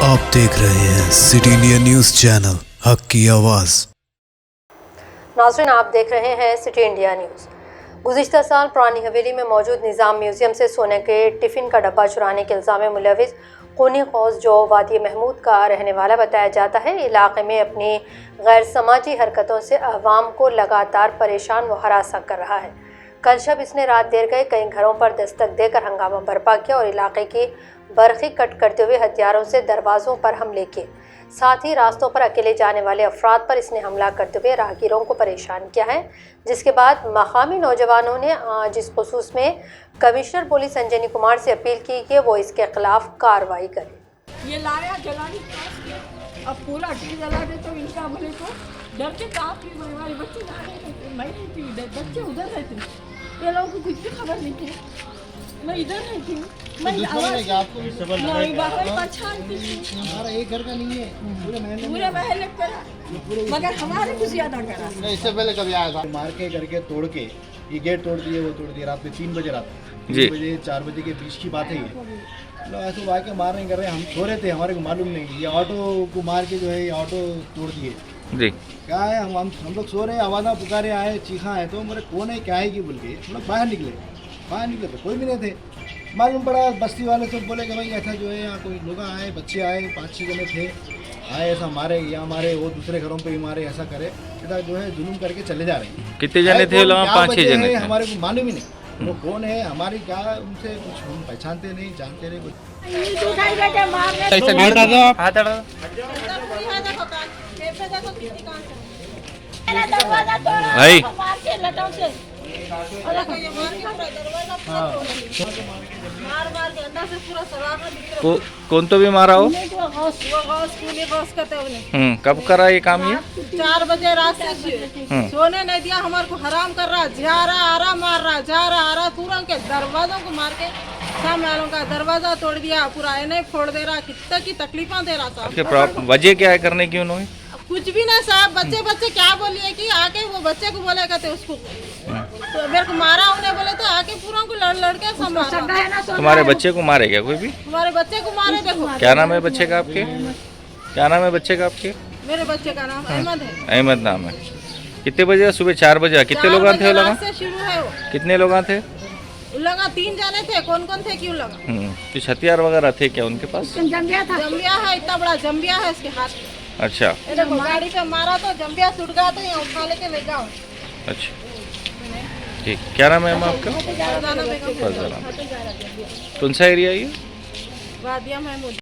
आप देख रहे हैं सिटी इंडिया न्यूज़ चैनल, हक की आवाज़। नाज़रीन, आप देख रहे हैं सिटी इंडिया न्यूज़। गुज़िश्ता साल पुरानी हवेली में मौजूद निज़ाम म्यूज़ियम से सोने के टिफ़िन का डब्बा चुराने के इल्ज़ाम में मुलविस खूनी खौस, जो वादी महमूद का रहने वाला बताया जाता है, इलाके में अपनी गैर समाजी हरकतों से अवाम को लगातार परेशान व हरासा कर रहा है। कल शब इसने रात देर गए कई घरों पर दस्तक देकर हंगामा बर्पा किया और इलाके की बरक़ी कट करते हुए हथियारों से दरवाज़ों पर हमले किए। साथ ही रास्तों पर अकेले जाने वाले अफराद पर इसने हमला करते हुए राहगीरों को परेशान किया है, जिसके बाद मकामी नौजवानों ने आज इस खुसूस में कमिश्नर पुलिस अंजनी कुमार से अपील की कि वो इसके खिलाफ कार्रवाई करे। ये लाया जलाने अब पूरा टी जला दे तो इनका बोले तो डर के काफी हमारे बच्चे जा रहे थे, मैं नहीं थी इधर, बच्चे उधर रहते, ये लोगों को कुछ भी खबर नहीं थी, मैं इधर नहीं थी, मैं हमारा एक घर का नहीं है, पूरे महल करा, मगर हमारे कुछ ज्यादा करा। इससे पहले कभी आया था, मार के करके तोड़ के ये गेट तोड़ दिए, वो तोड़ दिए रात में 3 बजे, रात 3 बजे 4 बजे के बीच की बात है ये। लोग ऐसे वाह के मार नहीं कर रहे, हम सो रहे थे, हमारे को मालूम नहीं, ये ऑटो को मार के जो है ये ऑटो तोड़ दिए जी। क्या है, हम लोग सो रहे हैं, आवाज़ा पुकारे आए, चीखा है, तो मेरे कौन है क्या है कि बोल के हम लोग बाहर निकले तो कोई भी नहीं थे। मालूम पड़ा बस्ती वाले सब बोले कि भाई ऐसा जो है यहाँ कोई लोग आए, बच्चे आए, 5-6 जने थे, आए ऐसा मारे, यहाँ मारे, वो दूसरे घरों पे भी मारे, ऐसा करे, ऐसा जो है जुलूम करके चले जा रहे हैं। कितने जने थे लोग? 5-6 जने थे। हमारे को मालूम ही नहीं वो कौन है, हमारी क्या उनसे कुछ हम पहचानते नहीं, जानते नहीं कुछ। भाई कौन तो भी मारा हो? कब करा ये काम? ये 4 बजे रात से सोने नहीं दिया, हमारे को हराम कर रहा, जा रहा आ रहा, मार रहा, जा रहा आ रहा, पूरा के दरवाजों को मार के सामने वालों का दरवाजा तोड़ दिया, पूरा इन्हें फोड़ दे रहा, कितना की तकलीफा दे रहा साहब। वजह क्या है करने की उन्होंने? कुछ भी ना साहब, बच्चे क्या बोलिए कि आके वो बच्चे को बोले कहते उसको तो मेरे को मारा, उन्हें बोले तो आके पूरा को लड़ के संभाला। तुम्हारे बच्चे को मारे क्या कोई भी? हमारे बच्चे को मारे। देखो क्या नाम है बच्चे का आपके? क्या नाम है बच्चे का आपके? मेरे बच्चे का नाम अहमद है। अहमद नाम है। कितने बजे? सुबह 4 बजे। कितने लोग थे? शुरू है वो। कितने लोग थे? लगा 3 जने थे। कौन कौन थे क्यों लगा? कुछ हथियार वगैरह थे क्या उनके पास? जंबिया है, इतना बड़ा जंबिया है इसके हाथ में। अच्छा, देखो गाड़ी पे मारा तो जंबिया टूट गया, तो यहाँ उठा लेके ले जाओ। अच्छा ठीक। क्या नाम है आपका? फरजाना बेगम। कौन सा एरिया है ये? वादिया महमूद।